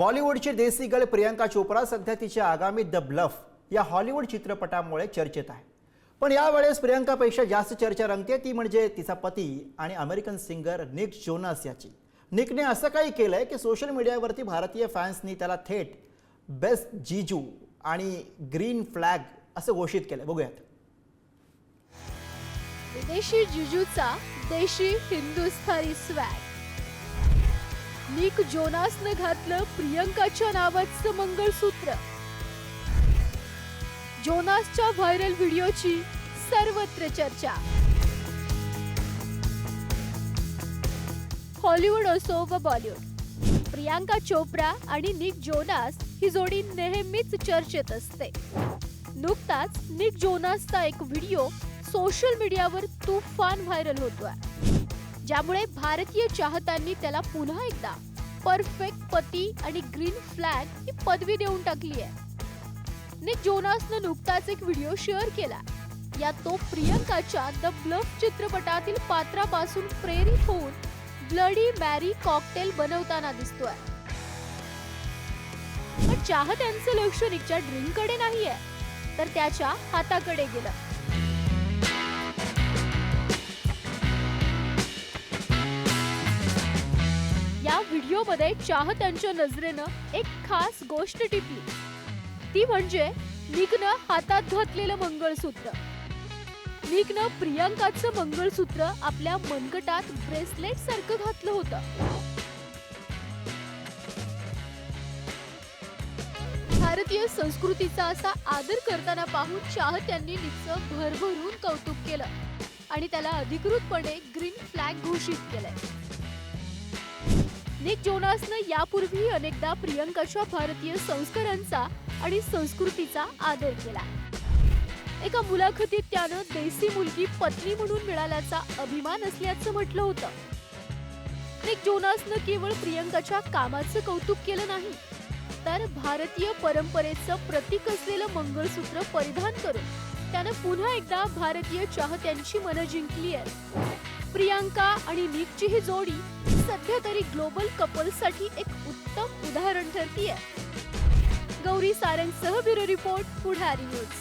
बॉलिवूडची देसी गर्ल प्रियंका चोप्रा सध्या तिच्या आगामी द ब्लफ या हॉलिवूड चित्रपटामुळे चर्चेत आहे। पण यावेळेस प्रियंकापेक्षा जास्त चर्चा रंगते ती म्हणजे तिचा पती आणि अमेरिकन सिंगर निक जोनास याची। निकने असं काही केलंय की सोशल मीडियावरती भारतीय फॅन्सनी त्याला थेट बेस्ट जीजू आणि ग्रीन फ्लॅग असं घोषित केलं। बघूयात। विदेशी जिजूचा देशी हिंदुस्थानी स्वॅग। निक जोनासने घातलं प्रियंकाच्या नावाचं मंगळसूत्र। जोनासच्या व्हायरल व्हिडिओची सर्वत्र चर्चा। हॉलिवूड असो व बॉलिवूड, प्रियंका चोप्रा आणि निक जोनास ही जोडी नेहमीच चर्चेत असते। नुकताच निक जोनासचा एक व्हिडिओ सोशल मीडियावर तुफान व्हायरल होतोय, ज्यामुळे भारतीय चाहत्यांनी त्याला पुन्हा एकदा परफेक्ट पती आणि ग्रीन फ्लॅग ही पदवी देऊन टाकली आहे। निक जोनासने नुकताच एक व्हिडिओ शेअर केला। यात तो प्रियंकाच्या द ब्लफ चित्रपटातील पात्रापासून प्रेरित होऊन ब्लडी मॅरी कॉकटेल बनवताना दिसतोय। पण चाहत्यांचं लक्ष निकच्या ड्रिंककडे नाहीये, तर त्याच्या हाताकडे गेलं। या व्हिडिओमध्ये चाहत्यांच्या नजरेनं एक खास गोष्ट टिपली, ती म्हणजे निकनं हातात घातलेलं मंगळसूत्र। निकनं प्रियंकाचं मंगळसूत्र आपल्या मनगटात ब्रेसलेट सारखं घातलं होतं। भारतीय संस्कृतीचा असा आदर करताना पाहून चाहत्यांनी निकचं भरभरून कौतुक केलं आणि त्याला अधिकृतपणे ग्रीन फ्लॅग घोषित केलंय। निक जोनासने यापूर्वी अनेकदा प्रियंकाच्या भारतीय संस्कारांचा आणि संस्कृतीचा आदर केला। एका मुलाखतीत त्यानं देसी मुलगी पत्नी म्हणून मिळाल्याचा अभिमान असल्याचं म्हटलं होतं। निक जोनासने केवळ प्रियंकाच्या कामाचं कौतुक केलं नाही, तर भारतीय परंपरेचं प्रतीक असलेलं मंगळसूत्र परिधान करून त्यानं पुन्हा एकदा भारतीय चाहत्यांची मनं जिंकली आहेत। प्रियंका आणि निकची ही जोडी सध्या तरी ग्लोबल कपल्ससाठी एक उत्तम उदाहरण ठरतीये। गौरी सारंगसह ब्युरो रिपोर्ट, पुढारी न्यूज।